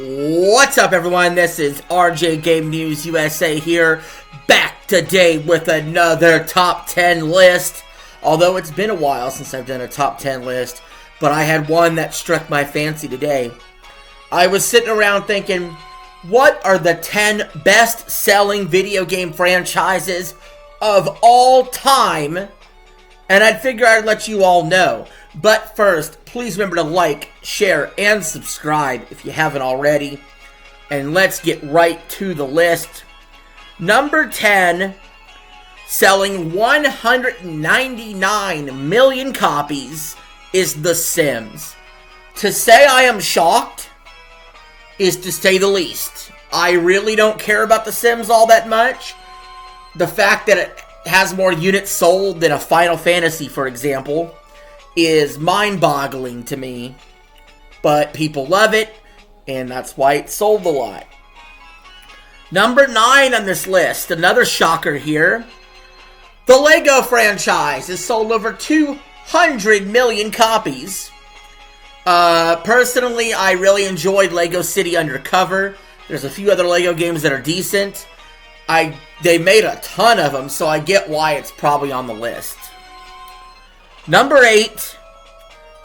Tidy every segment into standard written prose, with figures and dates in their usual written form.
What's up, everyone? This is RJ Game News USA here, back today with another top 10 list. Although it's been a while since I've done a top 10 list, but I had one that struck my fancy today. I was sitting around thinking, what are the 10 best-selling video game franchises of all time? And I'd figure I'd let you all know. But first, please remember to like, share, and subscribe if you haven't already. And let's get right to the list. Number 10, selling 199 million copies, is The Sims. To say I am shocked is to say the least. I really don't care about The Sims all that much. The fact that it has more units sold than a Final Fantasy, for example, is mind-boggling to me, but people love it, and that's why it sold a lot. Number 9 on this list, another shocker here. The Lego franchise has sold over 200 million copies. Personally, I really enjoyed Lego City Undercover. There's a few other Lego games that are decent. They made a ton of them, so I get why it's probably on the list. Number 8,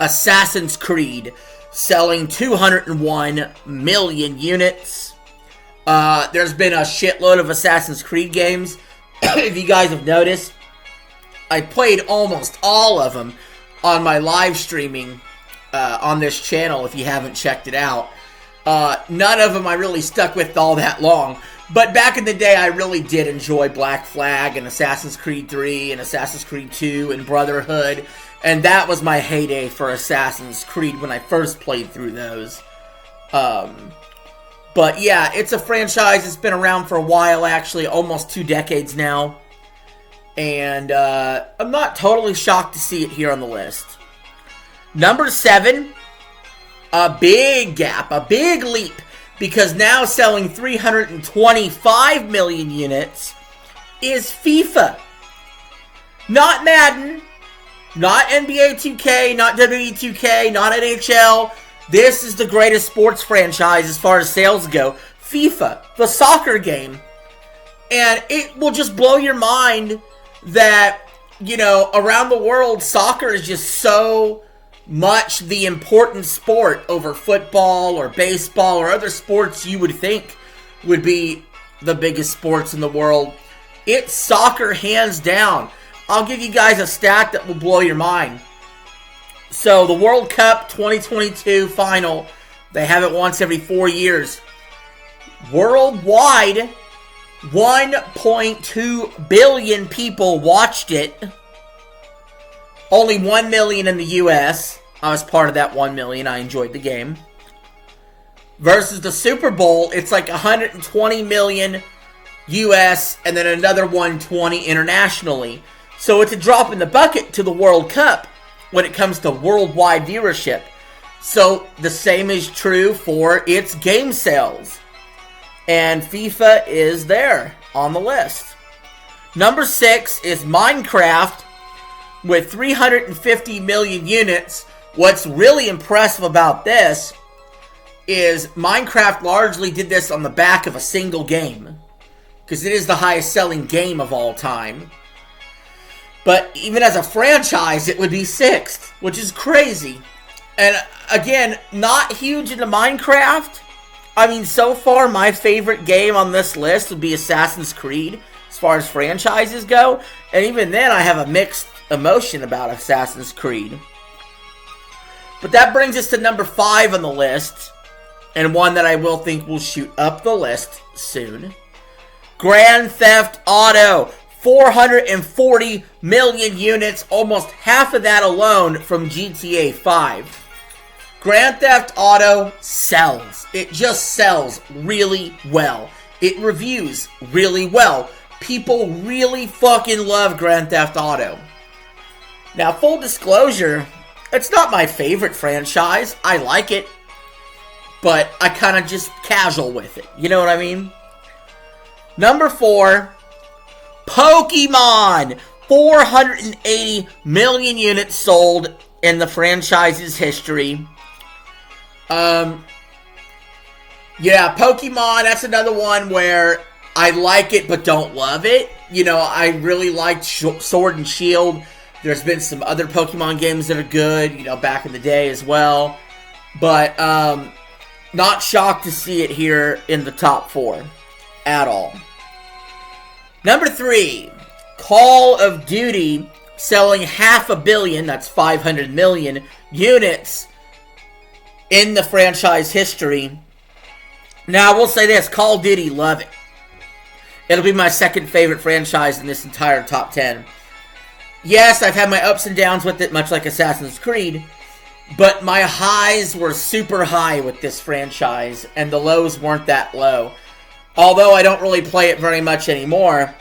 Assassin's Creed, selling 201 million units. There's been a shitload of Assassin's Creed games. If you guys have noticed, I played almost all of them on my live streaming on this channel, if you haven't checked it out. None of them I really stuck with all that long. But back in the day, I really did enjoy Black Flag and Assassin's Creed 3 and Assassin's Creed 2 and Brotherhood. And that was my heyday for Assassin's Creed when I first played through those. But yeah, it's a franchise that's been around for a while, actually, almost 2 decades now. And I'm not totally shocked to see it here on the list. Number 7, a big gap, a big leap. Because now selling 325 million units is FIFA. Not Madden, not NBA 2K, not WWE 2K, not NHL. This is the greatest sports franchise as far as sales go. FIFA, the soccer game. And it will just blow your mind that, you know, around the world, soccer is just so much the important sport over football or baseball or other sports you would think would be the biggest sports in the world. It's soccer hands down. I'll give you guys a stat that will blow your mind. So the World Cup 2022 final, they have it once every 4 years. Worldwide, 1.2 billion people watched it. Only 1 million in the US. I was part of that 1 million. I enjoyed the game. Versus the Super Bowl, it's like 120 million US and then another 120 internationally. So it's a drop in the bucket to the World Cup when it comes to worldwide viewership. So the same is true for its game sales. And FIFA is there on the list. Number 6 is Minecraft with 350 million units. What's really impressive about this is Minecraft largely did this on the back of a single game, because it is the highest selling game of all time. But even as a franchise, it would be 6th, which is crazy. And again, not huge into Minecraft. I mean, so far, my favorite game on this list would be Assassin's Creed, as far as franchises go. And even then, I have a mixed emotion about Assassin's Creed. But that brings us to number 5 on the list, and one that I will think will shoot up the list soon. Grand Theft Auto, 440 million units, almost half of that alone from GTA 5. Grand Theft Auto sells. It just sells really well. It reviews really well. People really fucking love Grand Theft Auto. Now, full disclosure, it's not my favorite franchise. I like it, but I kind of just casual with it. You know what I mean? Number 4, Pokemon. 480 million units sold in the franchise's history. Yeah, Pokemon, that's another one where I like it but don't love it. You know, I really liked Sword and Shield. There's been some other Pokemon games that are good, you know, back in the day as well. But, not shocked to see it here in the top 4 at all. Number 3, Call of Duty selling 500 million, that's 500 million units in the franchise history. Now, I will say this, Call of Duty, love it. It'll be my second favorite franchise in this entire top 10. Yes, I've had my ups and downs with it, much like Assassin's Creed, but my highs were super high with this franchise, and the lows weren't that low. Although I don't really play it very much anymore,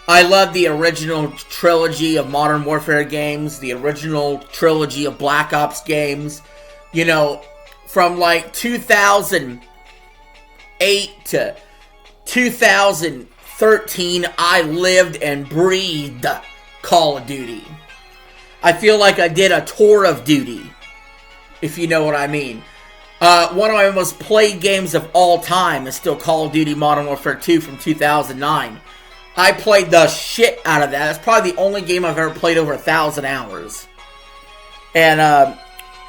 I love the original trilogy of Modern Warfare games, the original trilogy of Black Ops games. You know, from like 2008 to 2013, I lived and breathed Call of Duty. I feel like I did a tour of duty, if you know what I mean. One of my most played games of all time is still Call of Duty Modern Warfare 2 from 2009. I played the shit out of that. That's probably the only game I've ever played over 1,000 hours. And,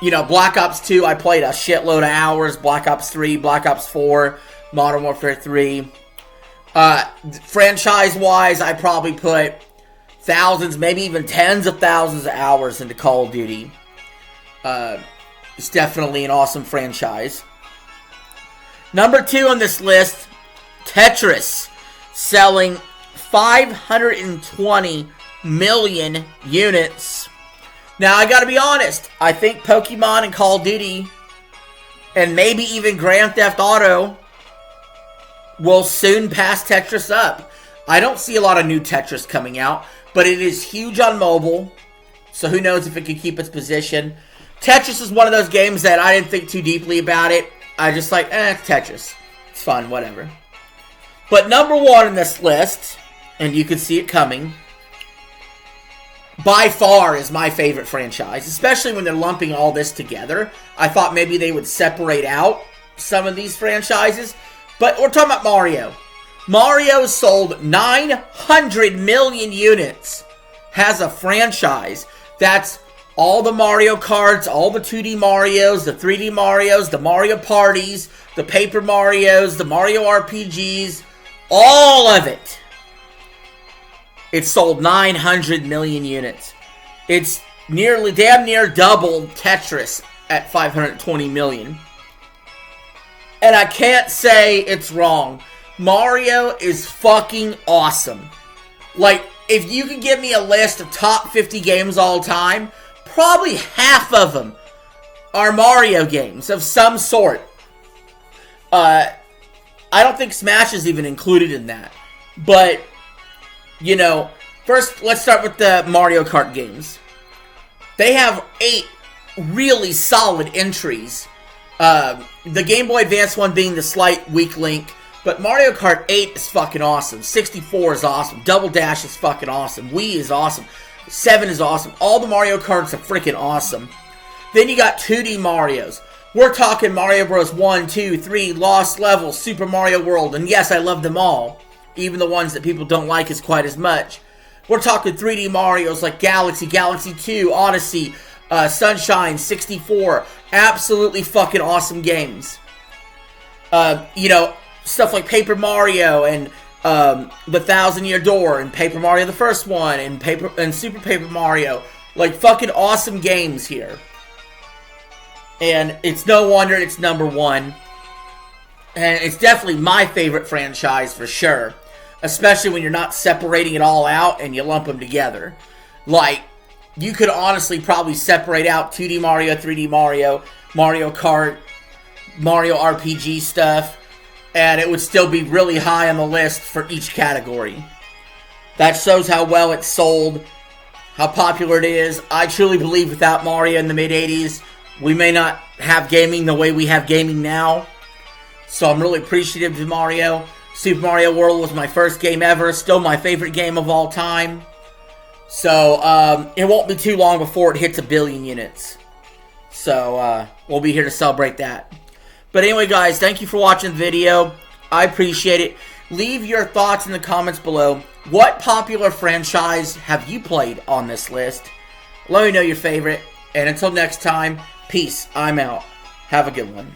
you know, Black Ops 2, I played a shitload of hours. Black Ops 3, Black Ops 4, Modern Warfare 3. Franchise-wise, I probably put thousands, maybe even tens of thousands of hours into Call of Duty. It's definitely an awesome franchise. Number 2 on this list, Tetris, selling 520 million units. Now, I gotta be honest, I think Pokemon and Call of Duty, and maybe even Grand Theft Auto, will soon pass Tetris up. I don't see a lot of new Tetris coming out, but it is huge on mobile, so who knows if it can keep its position. Tetris is one of those games that I didn't think too deeply about it. I just like, it's Tetris. It's fun, whatever. But number 1 on this list, and you can see it coming, by far is my favorite franchise, especially when they're lumping all this together. I thought maybe they would separate out some of these franchises, but we're talking about Mario. Mario sold 900 million units, has a franchise. That's all the Mario Karts, all the 2D Marios, the 3D Marios, the Mario Parties, the Paper Marios, the Mario RPGs, all of it. It sold 900 million units. It's damn near double Tetris at 520 million. And I can't say it's wrong. Mario is fucking awesome. Like, if you could give me a list of top 50 games all time, probably half of them are Mario games of some sort. I don't think Smash is even included in that. But, you know, first, let's start with the Mario Kart games. They have 8 really solid entries. The Game Boy Advance one being the slight weak link. But Mario Kart 8 is fucking awesome. 64 is awesome. Double Dash is fucking awesome. Wii is awesome. 7 is awesome. All the Mario Karts are freaking awesome. Then you got 2D Marios. We're talking Mario Bros. 1, 2, 3, Lost Levels, Super Mario World. And yes, I love them all. Even the ones that people don't like as quite as much. We're talking 3D Marios like Galaxy, Galaxy 2, Odyssey, Sunshine, 64. Absolutely fucking awesome games. You know, stuff like Paper Mario and the Thousand Year Door and Paper Mario the first one and Super Paper Mario. Like, fucking awesome games here. And it's no wonder it's number 1. And it's definitely my favorite franchise for sure. Especially when you're not separating it all out and you lump them together. Like, you could honestly probably separate out 2D Mario, 3D Mario, Mario Kart, Mario RPG stuff, and it would still be really high on the list for each category. That shows how well it's sold, how popular it is. I truly believe without Mario in the mid-80s, we may not have gaming the way we have gaming now. So I'm really appreciative of Mario. Super Mario World was my first game ever, still my favorite game of all time. So, it won't be too long before it hits 1 billion units. So, we'll be here to celebrate that. But anyway, guys, thank you for watching the video. I appreciate it. Leave your thoughts in the comments below. What popular franchise have you played on this list? Let me know your favorite. And until next time, peace. I'm out. Have a good one.